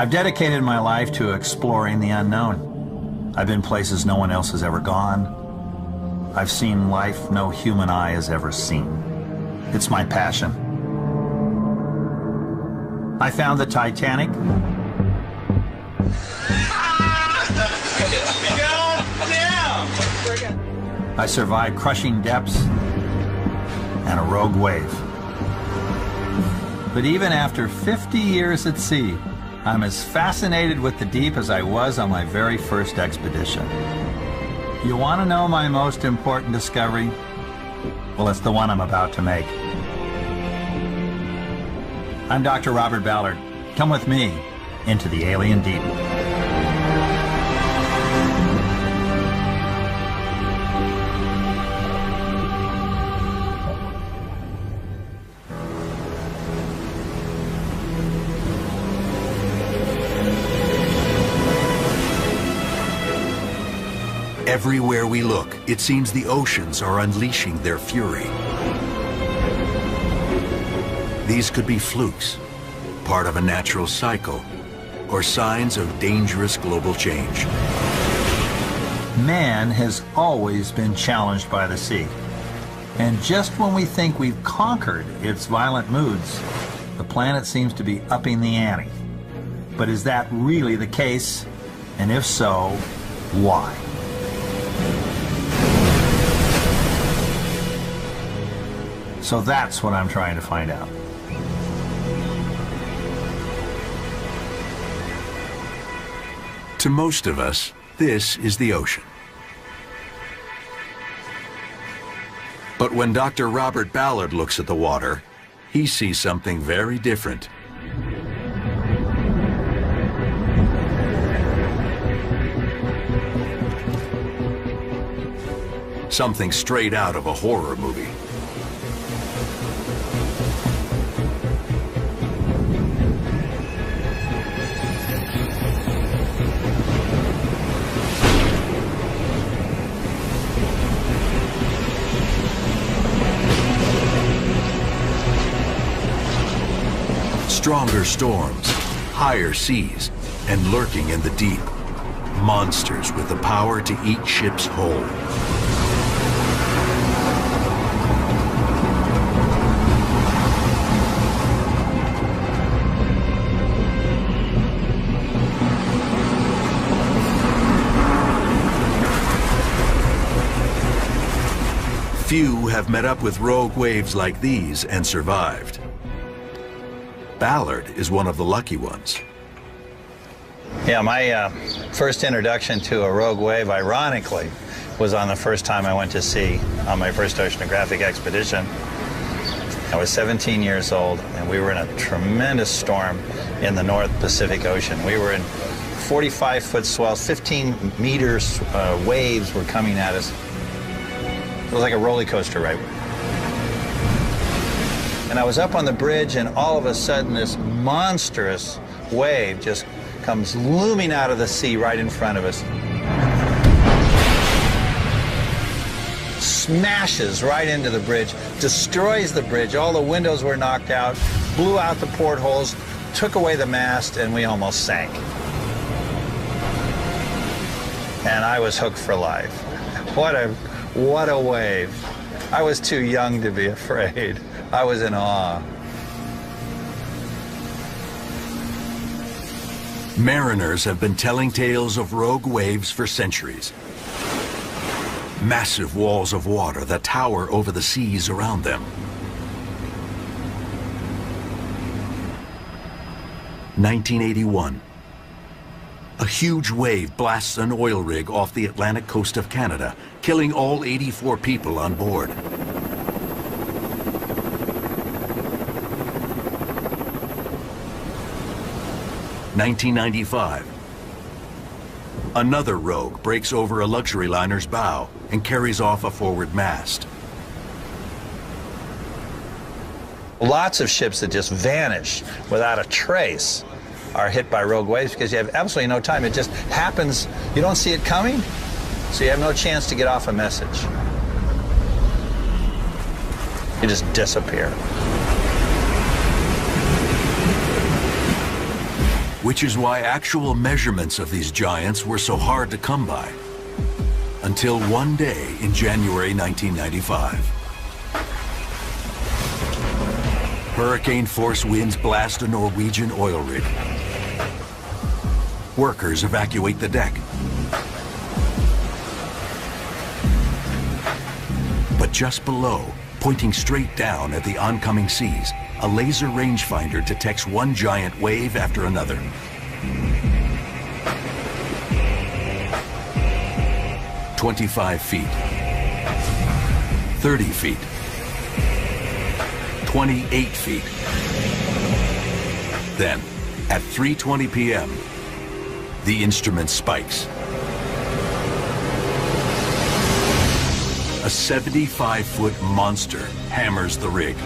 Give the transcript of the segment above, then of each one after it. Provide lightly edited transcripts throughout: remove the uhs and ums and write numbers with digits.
I've dedicated my life to exploring the unknown. I've been places no one else has ever gone. I've seen life no human eye has ever seen. It's my passion. I found the Titanic. I survived crushing depths and a rogue wave. But even after 50 years at sea, I'm as fascinated with the deep as I was on my very first expedition. You want to know my most important discovery? Well, it's the one I'm about to make. I'm Dr. Robert Ballard. Come with me into the alien deep. Everywhere we look, it seems the oceans are unleashing their fury. These could be flukes, part of a natural cycle, or signs of dangerous global change. Man has always been challenged by the sea. And just when we think we've conquered its violent moods, the planet seems to be upping the ante. But is that really the case? And if so, why? So that's what I'm trying to find out. To most of us, this is the ocean. But when Dr. Robert Ballard looks at the water, he sees something very different. Something straight out of a horror movie. Stronger storms, higher seas, and lurking in the deep, monsters with the power to eat ships whole. Few have met up with rogue waves like these and survived. Ballard is one of the lucky ones. Yeah, my first introduction to a rogue wave, ironically, was on the first time I went to sea on my first oceanographic expedition. I was 17 years old, and we were in a tremendous storm in the North Pacific Ocean. We were in 45-foot swells, 15 meters waves were coming at us. It was like a roller coaster, right? And I was up on the bridge, and all of a sudden this monstrous wave just comes looming out of the sea right in front of us. Smashes right into the bridge, destroys the bridge. All the windows were knocked out, blew out the portholes, took away the mast, and we almost sank. And I was hooked for life. What a wave. I was too young to be afraid. I was in awe. Mariners have been telling tales of rogue waves for centuries. Massive walls of water that tower over the seas around them. 1981. A huge wave blasts an oil rig off the Atlantic coast of Canada, killing all 84 people on board. 1995. Another rogue breaks over a luxury liner's bow and carries off a forward mast. Lots of ships that just vanish without a trace are hit by rogue waves because you have absolutely no time. It just happens. You don't see it coming, so you have no chance to get off a message. You just disappear. which is why actual measurements of these giants were so hard to come by. Until one day in January 1995. Hurricane force winds blast a Norwegian oil rig. Workers evacuate the deck. But just below, pointing straight down at the oncoming seas, a laser rangefinder detects one giant wave after another. "25 feet, 30 feet, 28 feet. Then, at 3:20 p.m., the instrument spikes. A 75-foot monster hammers the rig.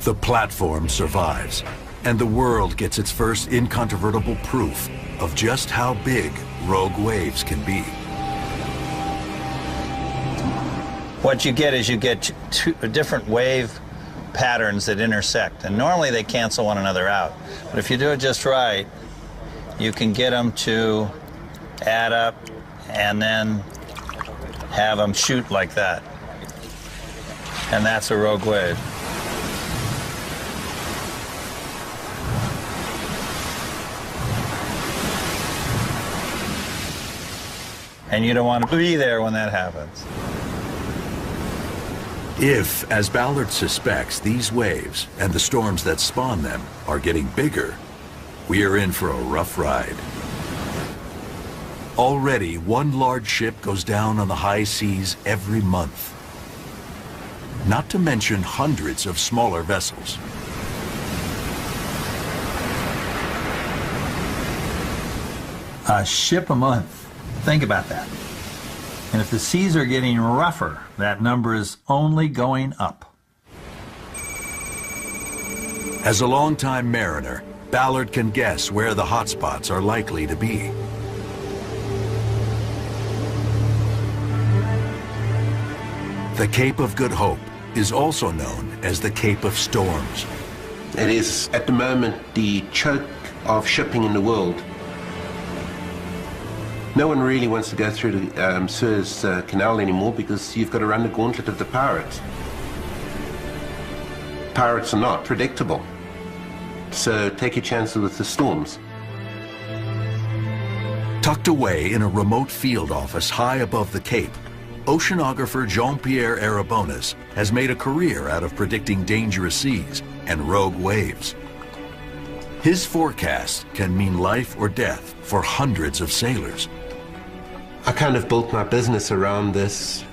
The platform survives, and the world gets its first incontrovertible proof of just how big rogue waves can be. What you get is you get two different wave patterns that intersect, and normally they cancel one another out. But if you do it just right, you can get them to add up and then have them shoot like that. And that's a rogue wave. And you don't want to be there when that happens. If, as Ballard suspects, these waves and the storms that spawn them are getting bigger, we are in for a rough ride. Already, one large ship goes down on the high seas every month. Not to mention hundreds of smaller vessels. A ship a month. Think about that. And if the seas are getting rougher, that number is only going up. As a longtime mariner, Ballard can guess where the hotspots are likely to be. The Cape of Good Hope is also known as the Cape of Storms. It is, at the moment, the choke of shipping in the world. No one really wants to go through the Suez Canal anymore because you've got to run the gauntlet of the pirates. Pirates are not predictable, so take your chances with the storms. Tucked away in a remote field office high above the Cape, oceanographer Jean-Pierre Arabonis has made a career out of predicting dangerous seas and rogue waves. His forecast can mean life or death for hundreds of sailors. I kind of built my business around this.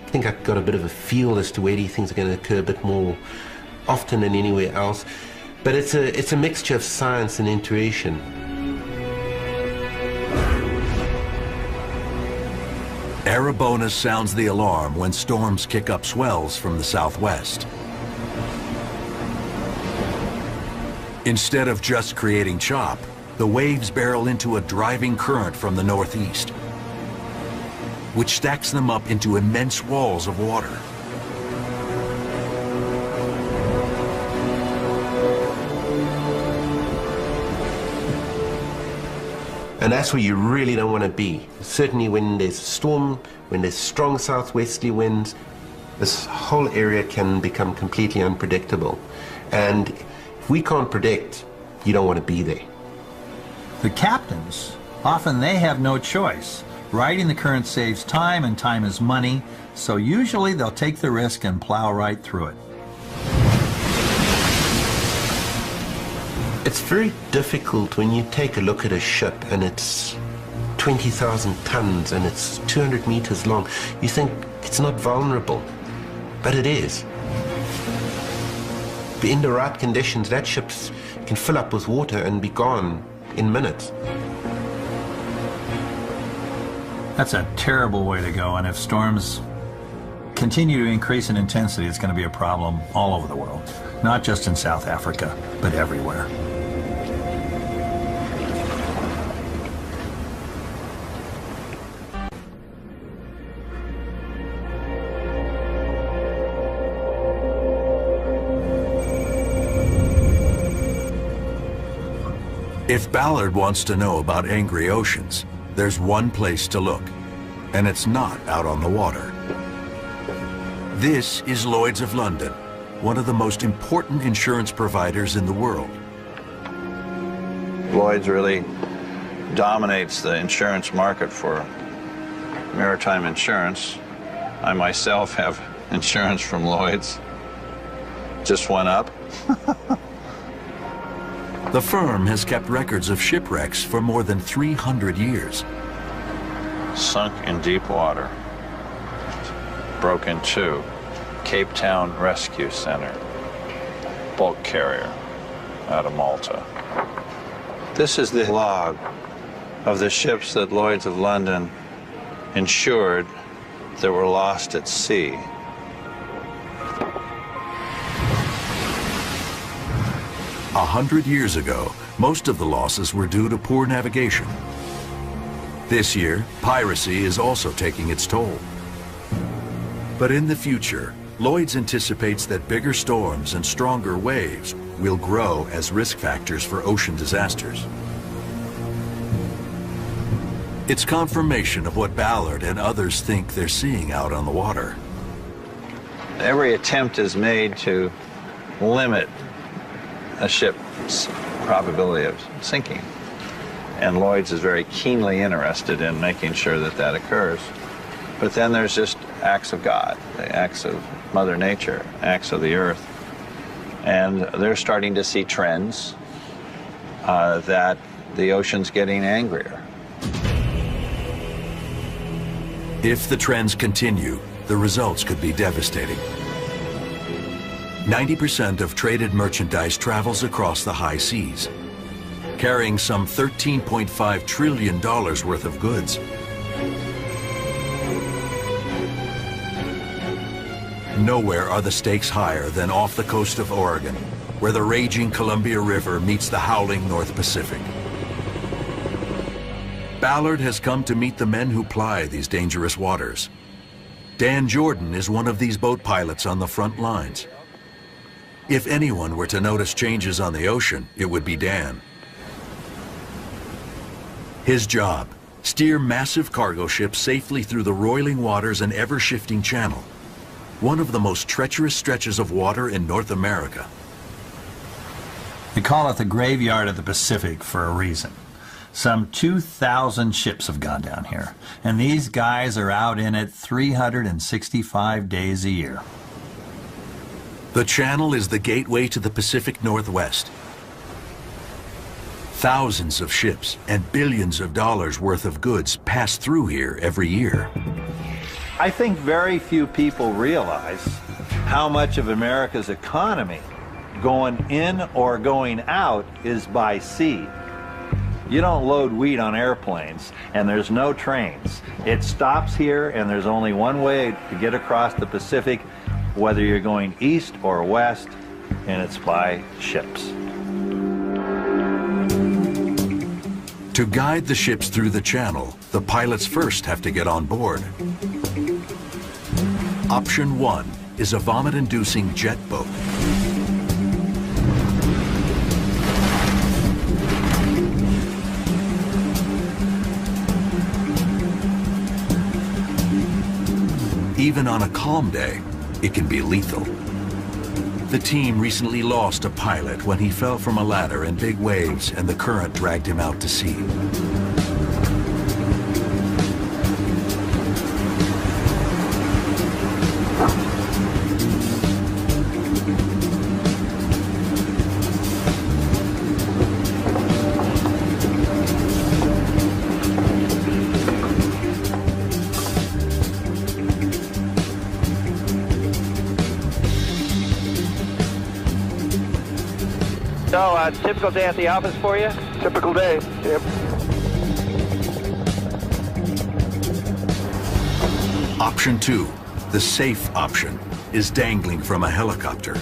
I think I got a bit of a feel as to where these things are going to occur a bit more often than anywhere else. But it's a mixture of science and intuition. Arabonis sounds the alarm when storms kick up swells from the southwest. Instead of just creating chop, the waves barrel into a driving current from the northeast, which stacks them up into immense walls of water. And that's where you really don't want to be. Certainly when there's a storm, when there's strong southwesterly winds, this whole area can become completely unpredictable. And if we can't predict, you don't want to be there. The captains, often they have no choice. Riding the current saves time, and time is money, so usually they'll take the risk and plow right through it. It's very difficult when you take a look at a ship and it's 20,000 tons and it's 200 meters long. You think it's not vulnerable, but it is. In the right conditions, that ship can fill up with water and be gone in minutes. That's a terrible way to go, and if storms continue to increase in intensity, it's going to be a problem all over the world, not just in South Africa, but everywhere. If Ballard wants to know about angry oceans, there's one place to look, and it's not out on the water. This is Lloyd's of London, one of the most important insurance providers in the world. Lloyd's really dominates the insurance market for maritime insurance. I myself have insurance from Lloyd's. Just went up. The firm has kept records of shipwrecks for more than 300 years. Sunk in deep water. Broke in two. Cape Town Rescue Center. Bulk carrier out of Malta. This is the log of the ships that Lloyd's of London insured that were lost at sea. A 100 years ago, most of the losses were due to poor navigation. This year, piracy is also taking its toll. But in the future, Lloyd's anticipates that bigger storms and stronger waves will grow as risk factors for ocean disasters. It's confirmation of what Ballard and others think they're seeing out on the water. Every attempt is made to limit a ship's probability of sinking. And Lloyd's is very keenly interested in making sure that that occurs. But then there's just acts of God, the acts of Mother Nature, acts of the earth. And they're starting to see trends that the ocean's getting angrier. If the trends continue, the results could be devastating. 90% of traded merchandise travels across the high seas, carrying some $13.5 trillion worth of goods. Nowhere are the stakes higher than off the coast of Oregon, where the raging Columbia River meets the howling North Pacific. Ballard has come to meet the men who ply these dangerous waters. Dan Jordan is one of these boat pilots on the front lines. If anyone were to notice changes on the ocean, it would be Dan. His job, steer massive cargo ships safely through the roiling waters and ever-shifting channel, one of the most treacherous stretches of water in North America. We call it the graveyard of the Pacific for a reason. Some 2,000 ships have gone down here, and these guys are out in it 365 days a year. The channel is the gateway to the Pacific Northwest. Thousands of ships and billions of dollars worth of goods pass through here every year. I think very few people realize how much of America's economy, going in or going out, is by sea. You don't load wheat on airplanes, and there's no trains. It stops here, and there's only one way to get across the Pacific, whether you're going east or west, and it's by ships. To guide the ships through the channel, the pilots first have to get on board. Option 1 is a vomit-inducing jet boat. Even on a calm day, it can be lethal. The team recently lost a pilot when he fell from a ladder in big waves and the current dragged him out to sea. So, typical day at the office for you? Typical day, yep. Option 2, the safe option, is dangling from a helicopter.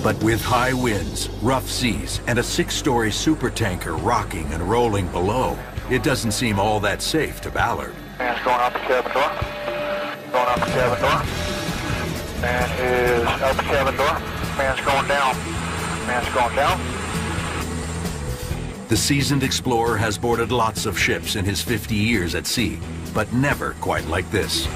But with high winds, rough seas, and a 6-story supertanker rocking and rolling below, it doesn't seem all that safe to Ballard. Man's going out the cabin door. Going out the cabin door. Man is out the cabin door. Man's going down. Man's going down. The seasoned explorer has boarded lots of ships in his 50 years at sea, but never quite like this.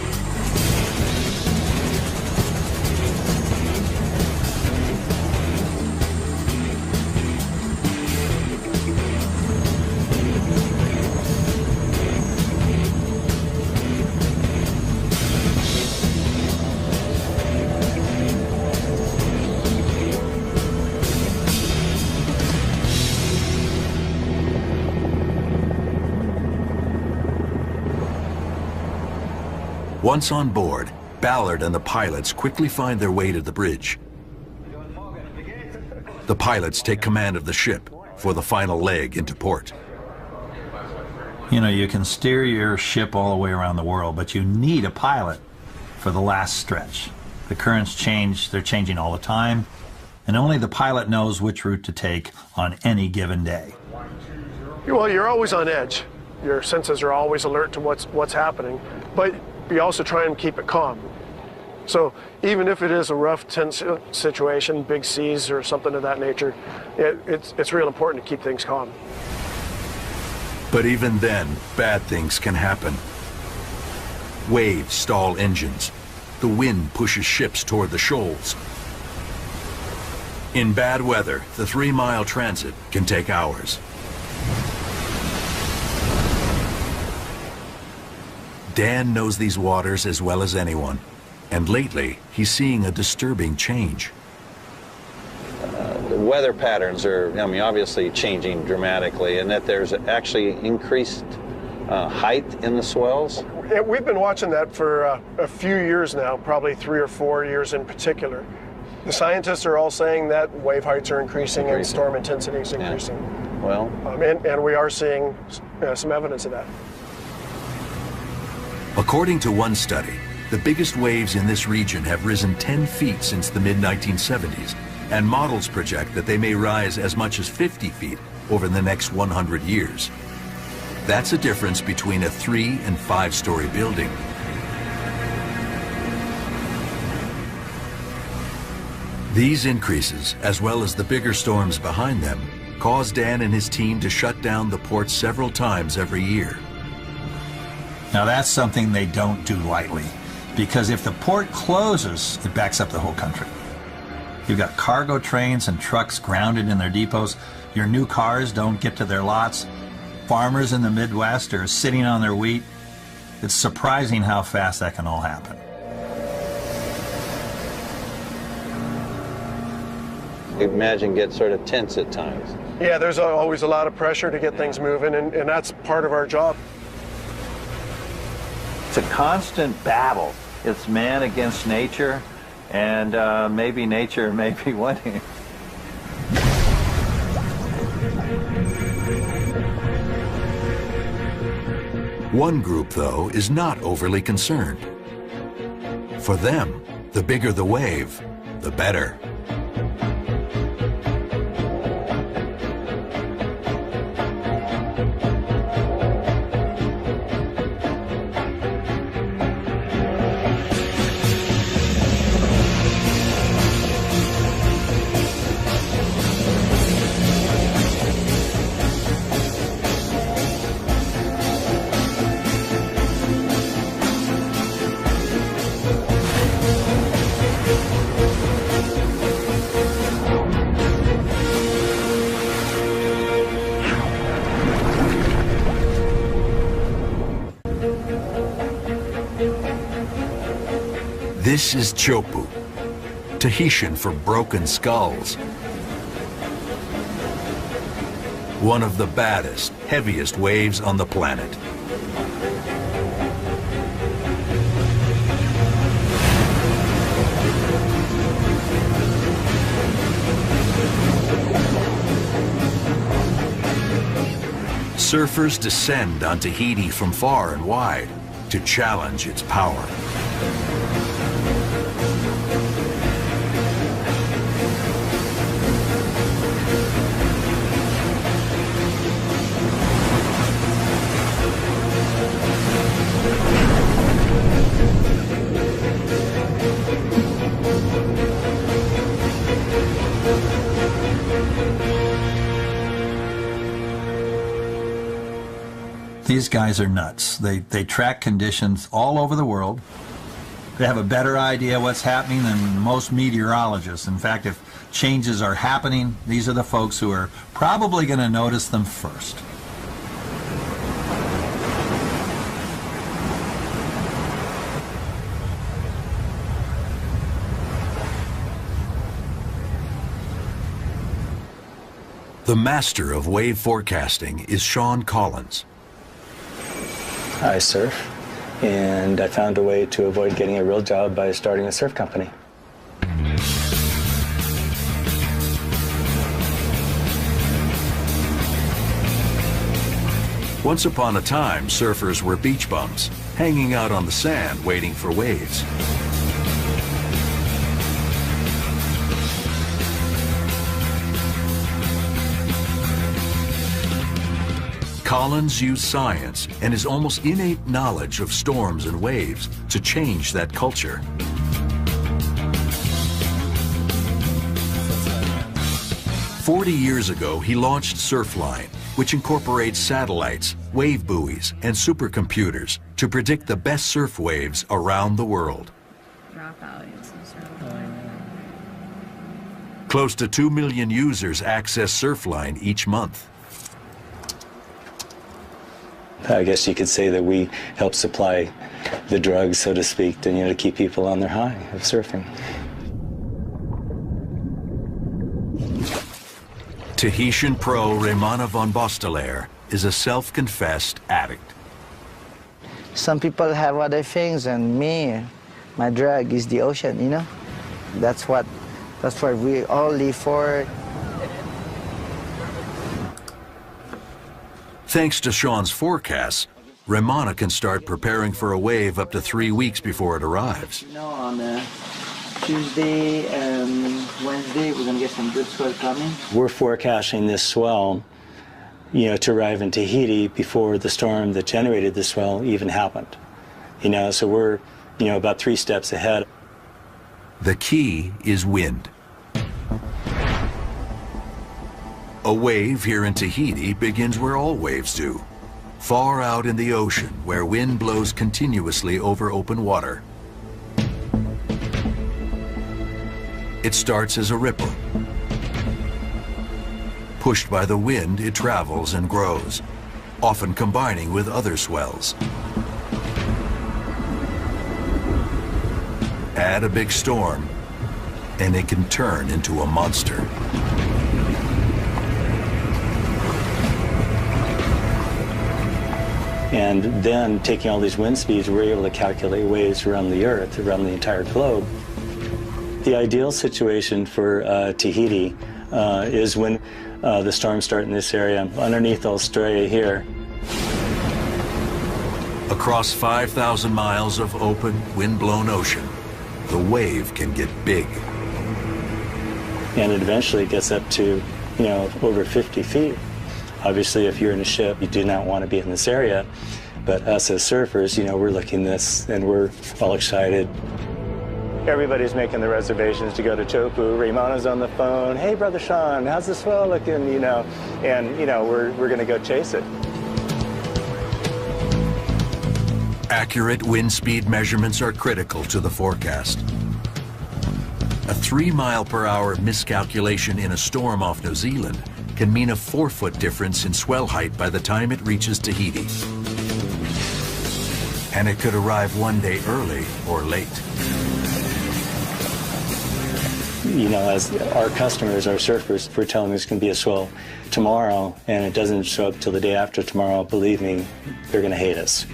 Once on board, Ballard and the pilots quickly find their way to the bridge. The pilots take command of the ship for the final leg into port. You know, you can steer your ship all the way around the world, but you need a pilot for the last stretch. The currents change, they're changing all the time, and only the pilot knows which route to take on any given day. Well, you're always on edge. Your senses are always alert to what's happening, but you also try and keep it calm. So even if it is a rough, tense situation, big seas or something of that nature, it's real important to keep things calm. But even then, bad things can happen. Waves stall engines. The wind pushes ships toward the shoals. In bad weather, the 3-mile transit can take hours. Dan knows these waters as well as anyone, and lately he's seeing a disturbing change. The weather patterns are, I mean, obviously changing dramatically, and that there's actually increased height in the swells. Yeah, we've been watching that for a few years now, probably 3 or 4 years in particular. The scientists are all saying that wave heights are increasing and storm intensity is increasing. Yeah. Well, and we are seeing some evidence of that. According to one study, the biggest waves in this region have risen 10 feet since the mid-1970s, and models project that they may rise as much as 50 feet over the next 100 years. That's a difference between a 3- and 5-story building. These increases, as well as the bigger storms behind them, cause Dan and his team to shut down the port several times every year. Now that's something they don't do lightly, because if the port closes, it backs up the whole country. You've got cargo trains and trucks grounded in their depots. Your new cars don't get to their lots. Farmers in the Midwest are sitting on their wheat. It's surprising how fast that can all happen. imagine get sort of tense at times. Yeah, there's always a lot of pressure to get things moving, and that's part of our job. It's a constant battle. It's man against nature, and maybe nature may be winning. One group, though, is not overly concerned. For them, the bigger the wave, the better. This is Chopu, Tahitian for broken skulls. One of the baddest, heaviest waves on the planet. Surfers descend on Tahiti from far and wide to challenge its power. These guys are nuts. They track conditions all over the world. They have a better idea what's happening than most meteorologists. In fact, if changes are happening, these are the folks who are probably going to notice them first. The master of wave forecasting is Sean Collins. I surf, and I found a way to avoid getting a real job by starting a surf company. Once upon a time, surfers were beach bums, hanging out on the sand waiting for waves. Collins used science and his almost innate knowledge of storms and waves to change that culture. "40 years ago, he launched Surfline, which incorporates satellites, wave buoys, and supercomputers to predict the best surf waves around the world. Close to 2 million users access Surfline each month. I guess you could say that we help supply the drugs, so to speak, to keep people on their high of surfing. Tahitian pro Raymana von Bostelaer is a self-confessed addict. Some people have other things, and me, my drug is the ocean, That's what we all live for. Thanks to Sean's forecasts, Raymana can start preparing for a wave up to 3 weeks before it arrives. On Tuesday and Wednesday, we're going to get some good swell coming. We're forecasting this swell, to arrive in Tahiti before the storm that generated the swell even happened. So we're, about 3 steps ahead. The key is wind. A wave here in Tahiti begins where all waves do, far out in the ocean where wind blows continuously over open water. It starts as a ripple. Pushed by the wind, it travels and grows, often combining with other swells. Add a big storm, and it can turn into a monster. And then, taking all these wind speeds, we're able to calculate waves around the Earth, around the entire globe. The ideal situation for Tahiti is when the storms start in this area, underneath Australia here. Across 5,000 miles of open, wind-blown ocean, the wave can get big. And it eventually gets up to, over 50 feet. Obviously, if you're in a ship, you do not want to be in this area. But us as surfers, we're looking at this and we're all excited. Everybody's making the reservations to go to Chopu. Raymana's on the phone. Hey, Brother Sean, how's the swell looking? And we're going to go chase it. Accurate wind speed measurements are critical to the forecast. A 3-mile-per-hour miscalculation in a storm off New Zealand can mean a 4-foot difference in swell height by the time it reaches Tahiti. And it could arrive one day early or late. As our customers, our surfers, if we're telling them there's going to be a swell tomorrow and it doesn't show up till the day after tomorrow, believe me, they're going to hate us.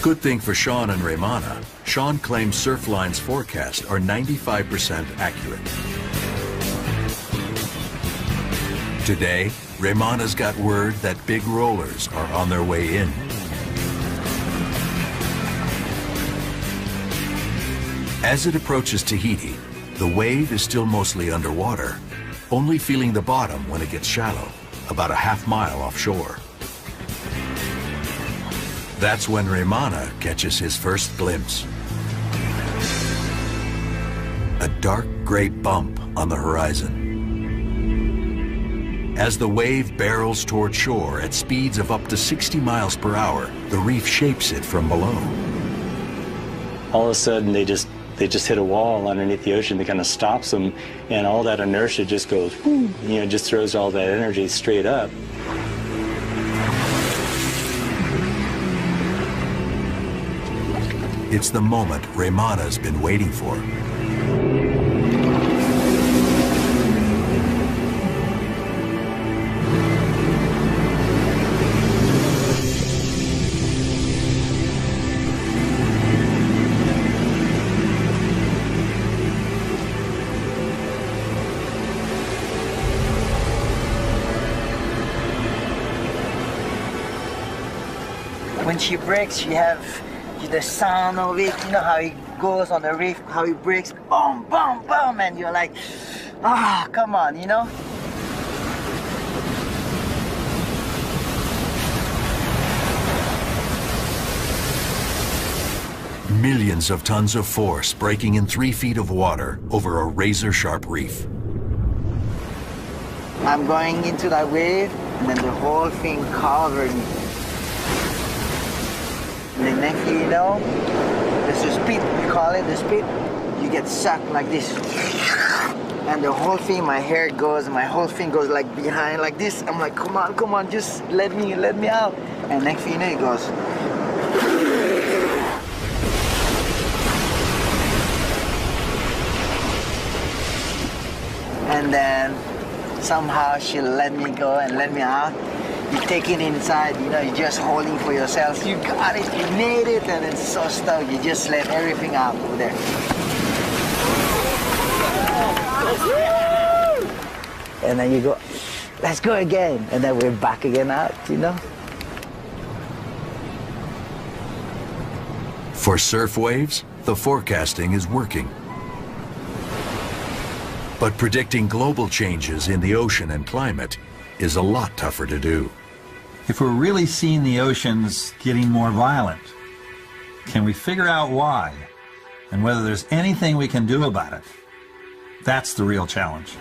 Good thing for Sean and Raymana, Sean claims Surfline's forecasts are 95% accurate. Today, Raymana's got word that big rollers are on their way in. As it approaches Tahiti, the wave is still mostly underwater, only feeling the bottom when it gets shallow, about a half-mile offshore. That's when Raymana catches his first glimpse. A dark gray bump on the horizon. As the wave barrels toward shore at speeds of up to 60 miles per hour, the reef shapes it from below. All of a sudden, they just hit a wall underneath the ocean that kind of stops them, and all that inertia just goes, whoo, you know, just throws all that energy straight up. It's the moment Raymana's been waiting for. When she breaks, you have the sound of it, you know how it goes on the reef, how it breaks, boom, boom, boom, and you're like, ah, come on, you know? Millions of tons of force breaking in 3 feet of water over a razor-sharp reef. I'm going into that wave, and then the whole thing covered me. And the next thing you know, there's a speed, we call it the speed. You get sucked like this. And the whole thing, my hair goes, my whole thing goes like behind like this. I'm like, come on, just let me out. And next thing you know, it goes. And then somehow she let me go and let me out. You take it inside, you know, you're just holding for yourself. You got it, you made it, and it's so stuck. You just let everything out over there. And then you go, let's go again. And then we're back again out, you know? For surf waves, the forecasting is working. But predicting global changes in the ocean and climate is a lot tougher to do. If we're really seeing the oceans getting more violent, can we figure out why and whether there's anything we can do about it? That's the real challenge.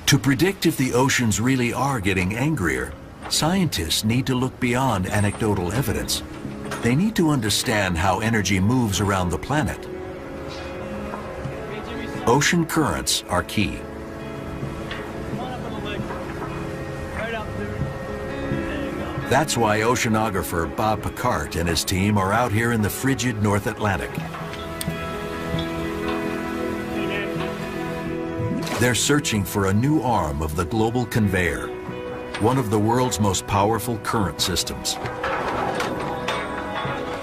To predict if the oceans really are getting angrier, scientists need to look beyond anecdotal evidence. They need to understand how energy moves around the planet. Ocean currents are key. That's why oceanographer Bob Picard and his team are out here in the frigid North Atlantic. They're searching for a new arm of the global conveyor, one of the world's most powerful current systems.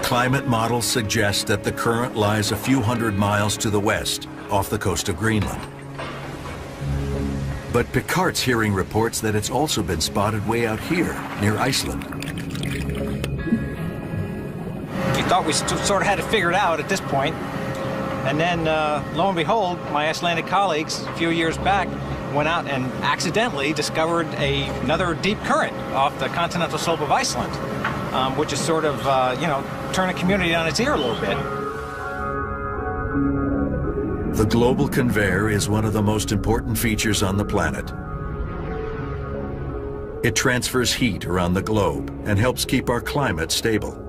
Climate models suggest that the current lies a few hundred miles to the west, off the coast of Greenland. But Picard's hearing reports that it's also been spotted way out here, near Iceland. We thought we sort of had it figured out at this point. And then, lo and behold, my Icelandic colleagues a few years back went out and accidentally discovered another deep current off the continental slope of Iceland, which is sort of, you know, turn a community on its ear a little bit. The global conveyor is one of the most important features on the planet. It transfers heat around the globe and helps keep our climate stable.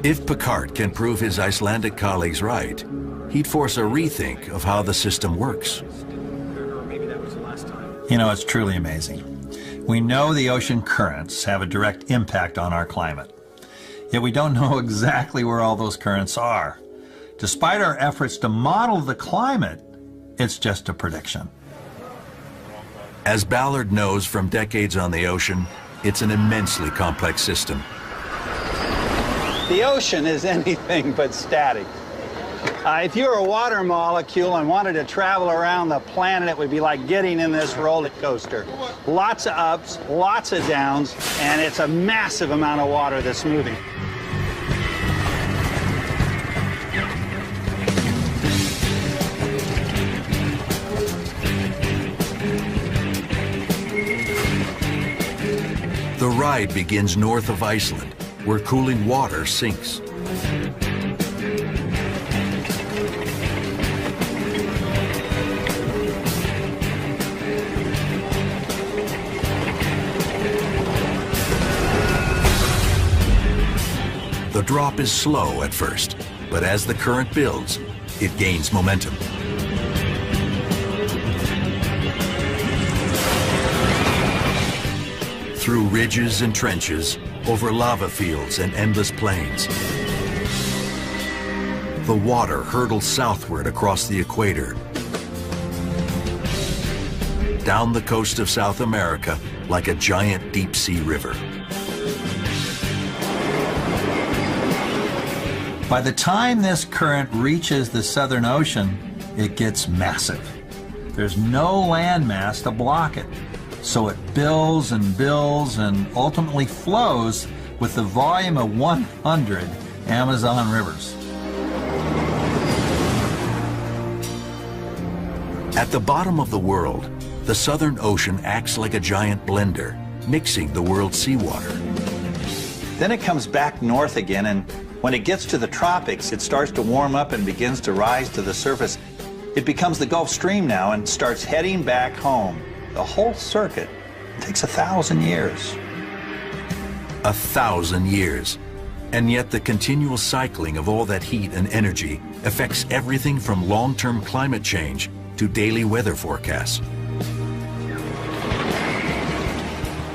If Picard can prove his Icelandic colleagues right, he'd force a rethink of how the system works. You know, it's truly amazing. We know the ocean currents have a direct impact on our climate. Yet we don't know exactly where all those currents are. Despite our efforts to model the climate, it's just a prediction. As Ballard knows from decades on the ocean, it's an immensely complex system. The ocean is anything but static. If you were a water molecule and wanted to travel around the planet, it would be like getting in this roller coaster. Lots of ups, lots of downs, and it's a massive amount of water that's moving. ride begins north of Iceland, where cooling water sinks. The drop is slow at first, but as the current builds, it gains momentum. Through ridges and trenches, over lava fields and endless plains. The water hurtles southward across the equator, down the coast of South America like a giant deep-sea river. By the time this current reaches the Southern Ocean, it gets massive. There's no land mass to block it, so it builds and ultimately flows with the volume of 100 Amazon rivers. At the bottom of the world, the Southern Ocean acts like a giant blender, mixing the world's seawater. Then it comes back north again, and when it gets to the tropics, it starts to warm up and begins to rise to the surface. It becomes the Gulf Stream now and starts heading back home. The whole circuit takes 1,000 years. 1,000 years. And yet the continual cycling of all that heat and energy affects everything from long-term climate change to daily weather forecasts.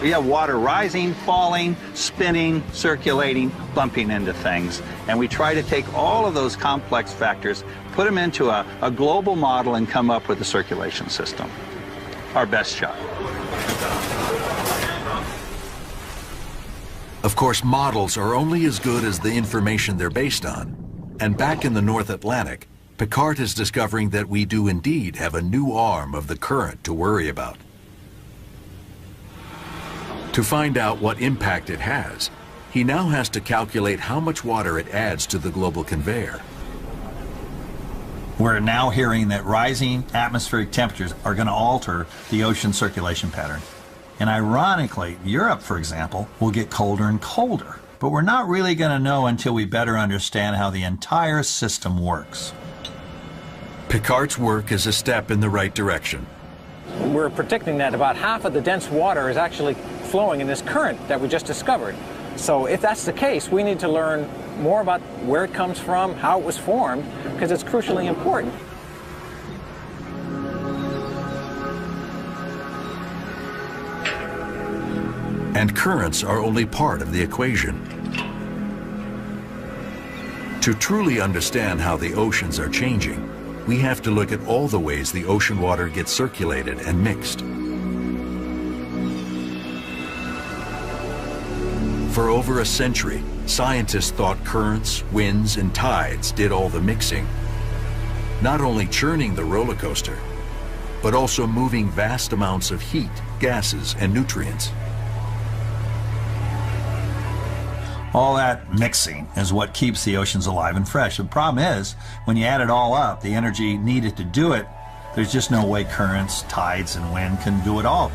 We have water rising, falling, spinning, circulating, bumping into things. And we try to take all of those complex factors, put them into a global model and come up with a circulation system. Our best shot. Of course, models are only as good as the information they're based on. And back in the North Atlantic, Picard is discovering that we do indeed have a new arm of the current to worry about. To find out what impact it has, he now has to calculate how much water it adds to the global conveyor. We're now hearing that rising atmospheric temperatures are going to alter the ocean circulation pattern. And ironically, Europe, for example, will get colder and colder. But we're not really going to know until we better understand how the entire system works. Picard's work is a step in the right direction. We're predicting that about half of the dense water is actually flowing in this current that we just discovered. So if that's the case, we need to learn more about where it comes from, how it was formed, because it's crucially important. And currents are only part of the equation. To truly understand how the oceans are changing, we have to look at all the ways the ocean water gets circulated and mixed. For over a century, scientists thought currents, winds, and tides did all the mixing, not only churning the roller coaster, but also moving vast amounts of heat, gases, and nutrients. All that mixing is what keeps the oceans alive and fresh. The problem is, when you add it all up, the energy needed to do it, there's just no way currents, tides, and wind can do it all.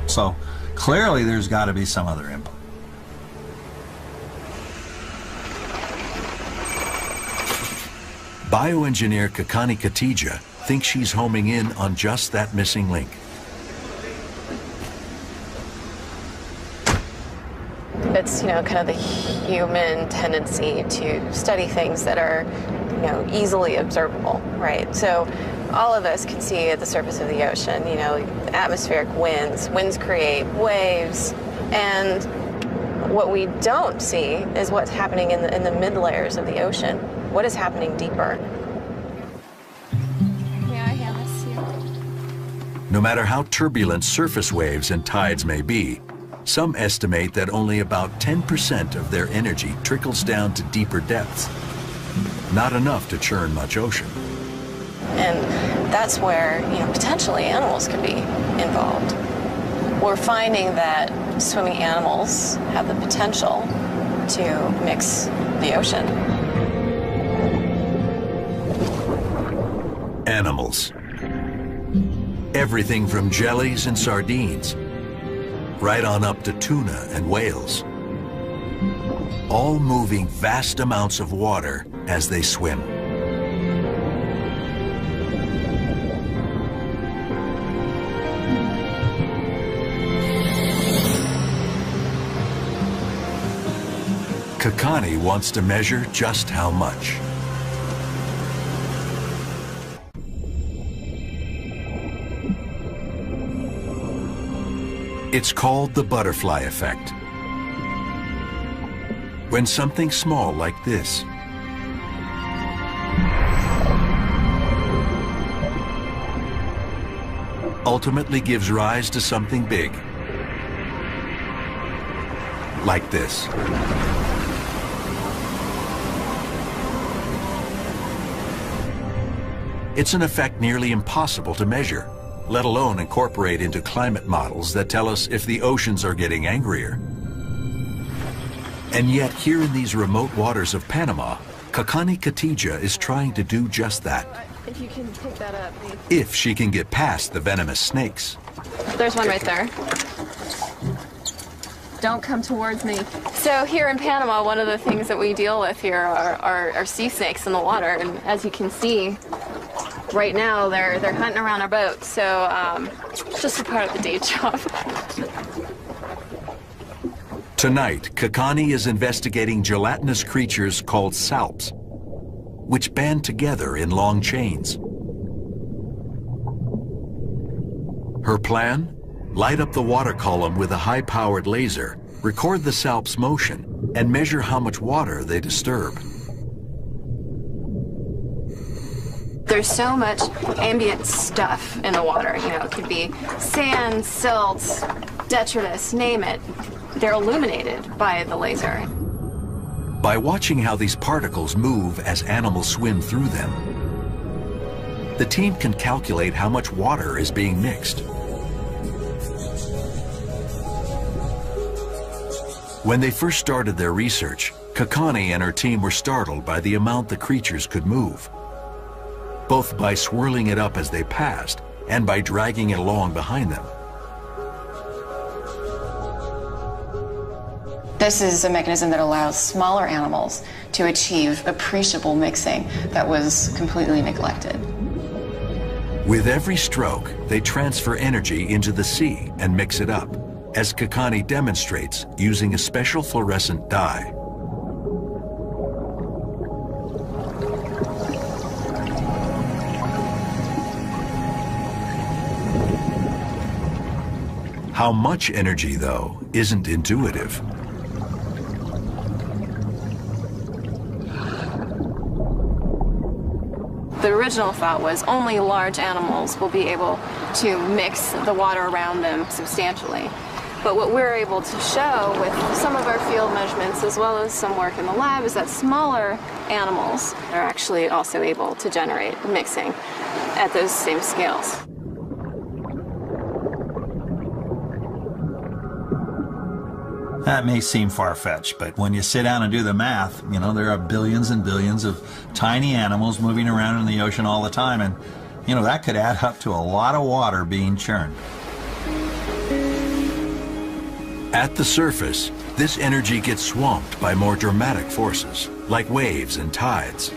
So clearly there's got to be some other input. Bioengineer Kakani Katija thinks she's homing in on just that missing link. It's, kind of the human tendency to study things that are, easily observable, right? So all of us can see at the surface of the ocean, atmospheric winds. Winds create waves, and what we don't see is what's happening in the mid layers of the ocean. What is happening deeper? No matter how turbulent surface waves and tides may be, some estimate that only about 10% of their energy trickles down to deeper depths. Not enough to churn much ocean. And that's where, potentially animals could be involved. We're finding that swimming animals have the potential to mix the ocean. Animals. Everything from jellies and sardines, right on up to tuna and whales, all moving vast amounts of water as they swim. Kakani wants to measure just how much. It's called the butterfly effect. When something small like this ultimately gives rise to something big, like this. It's an effect nearly impossible to measure, let alone incorporate into climate models that tell us if the oceans are getting angrier. And yet, here in these remote waters of Panama, Kakani Katija is trying to do just that. If you can pick that up. If she can get past the venomous snakes. There's one right there. Don't come towards me. So here in Panama, one of the things that we deal with here are sea snakes in the water. And as you can see, right now they're hunting around our boat. So it's just a part of the day job. Tonight, Kakani is investigating gelatinous creatures called salps, which band together in long chains. Her plan? Light up the water column with a high-powered laser, record the salp's motion, and measure how much water they disturb. There's so much ambient stuff in the water. You know, it could be sand, silt, detritus, name it. They're illuminated by the laser. By watching how these particles move as animals swim through them, the team can calculate how much water is being mixed. When they first started their research, Kakani and her team were startled by the amount the creatures could move, both by swirling it up as they passed and by dragging it along behind them. This is a mechanism that allows smaller animals to achieve appreciable mixing that was completely neglected. With every stroke, they transfer energy into the sea and mix it up, as Kakani demonstrates using a special fluorescent dye. How much energy, though, isn't intuitive. The original thought was only large animals will be able to mix the water around them substantially. But what we're able to show with some of our field measurements as well as some work in the lab is that smaller animals are actually also able to generate mixing at those same scales. That may seem far-fetched, but when you sit down and do the math, you know, there are billions and billions of tiny animals moving around in the ocean all the time, and, you know, that could add up to a lot of water being churned. At the surface, this energy gets swamped by more dramatic forces, like waves and tides.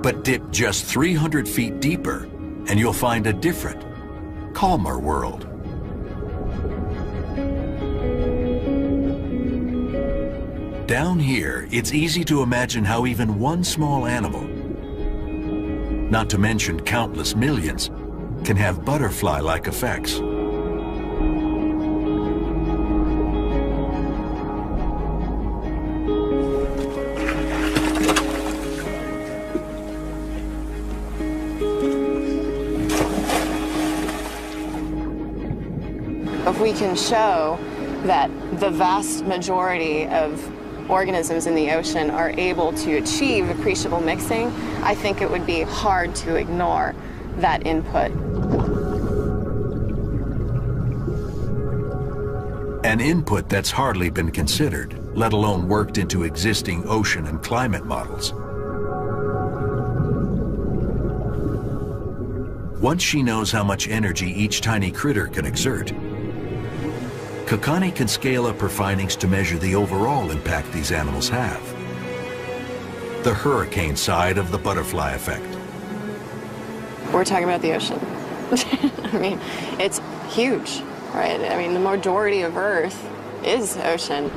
But dip just 300 feet deeper, and you'll find a different, calmer world. Down here, it's easy to imagine how even one small animal, not to mention countless millions, can have butterfly-like effects. If we can show that the vast majority of organisms in the ocean are able to achieve appreciable mixing, I think it would be hard to ignore that input. An input that's hardly been considered, let alone worked into existing ocean and climate models. Once she knows how much energy each tiny critter can exert, Kakani can scale up her findings to measure the overall impact these animals have. The hurricane side of the butterfly effect. We're talking about the ocean. I mean, it's huge, right? I mean, the majority of Earth is ocean.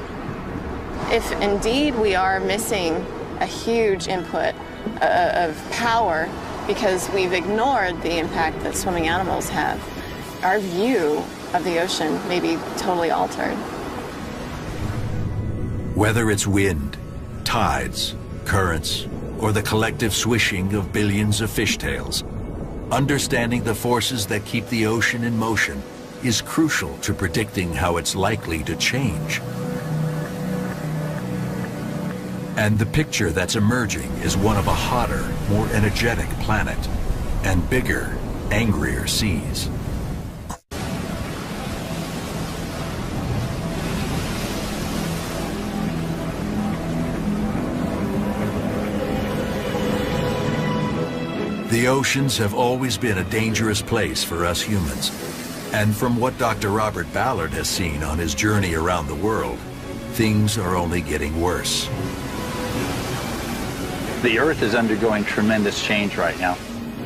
If indeed we are missing a huge input of power because we've ignored the impact that swimming animals have, our view of the ocean may be totally altered. Whether it's wind, tides, currents, or the collective swishing of billions of fishtails, understanding the forces that keep the ocean in motion is crucial to predicting how it's likely to change. And the picture that's emerging is one of a hotter, more energetic planet and bigger, angrier seas. The oceans have always been a dangerous place for us humans. And from what Dr. Robert Ballard has seen on his journey around the world, things are only getting worse. The Earth is undergoing tremendous change right now.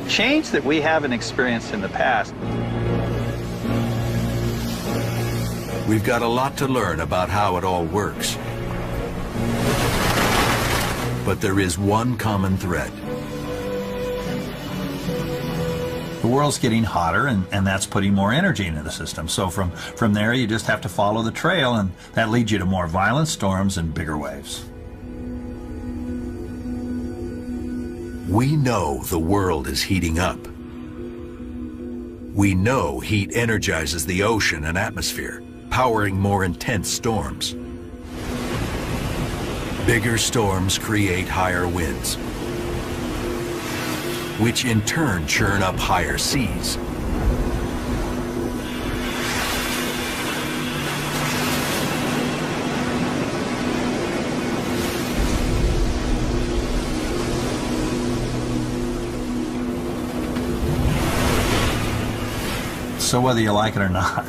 Change that we haven't experienced in the past. We've got a lot to learn about how it all works. But there is one common thread. The world's getting hotter, and that's putting more energy into the system. So from there, you just have to follow the trail, and that leads you to more violent storms and bigger waves. We know the world is heating up. We know heat energizes the ocean and atmosphere, powering more intense storms. Bigger storms create higher winds, which in turn churn up higher seas. So whether you like it or not,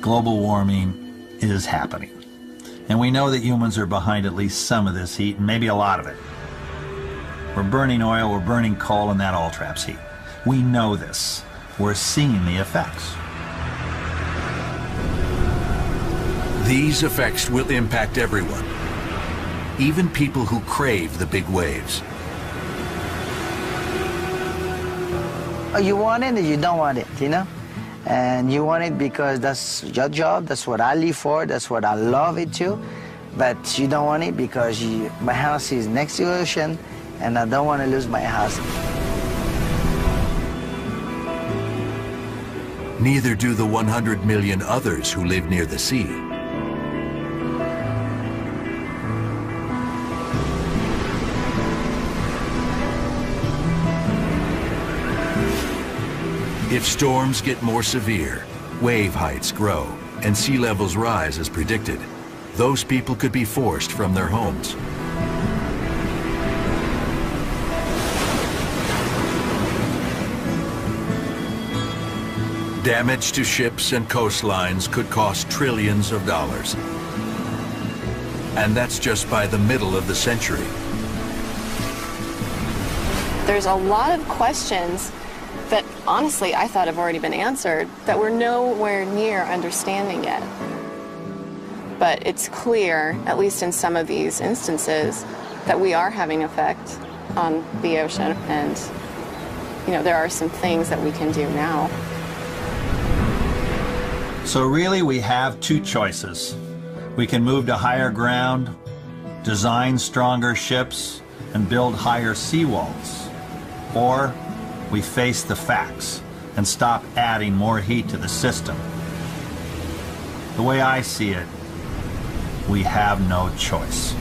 global warming is happening. And we know that humans are behind at least some of this heat, and maybe a lot of it. We're burning oil, we're burning coal, and that all traps heat. We know this. We're seeing the effects. These effects will impact everyone, even people who crave the big waves. You want it or you don't want it, you know? And you want it because that's your job, that's what I live for, that's what I love it too. But you don't want it because my house is next to the ocean, and I don't want to lose my house. Neither do the 100 million others who live near the sea. If storms get more severe, wave heights grow, and sea levels rise as predicted, those people could be forced from their homes. Damage to ships and coastlines could cost trillions of dollars. And that's just by the middle of the century. There's a lot of questions that honestly I thought have already been answered that we're nowhere near understanding yet. But it's clear, at least in some of these instances, that we are having effect on the ocean, and there are some things that we can do now. So really we have two choices. We can move to higher ground, design stronger ships, and build higher seawalls. Or we face the facts and stop adding more heat to the system. The way I see it, we have no choice.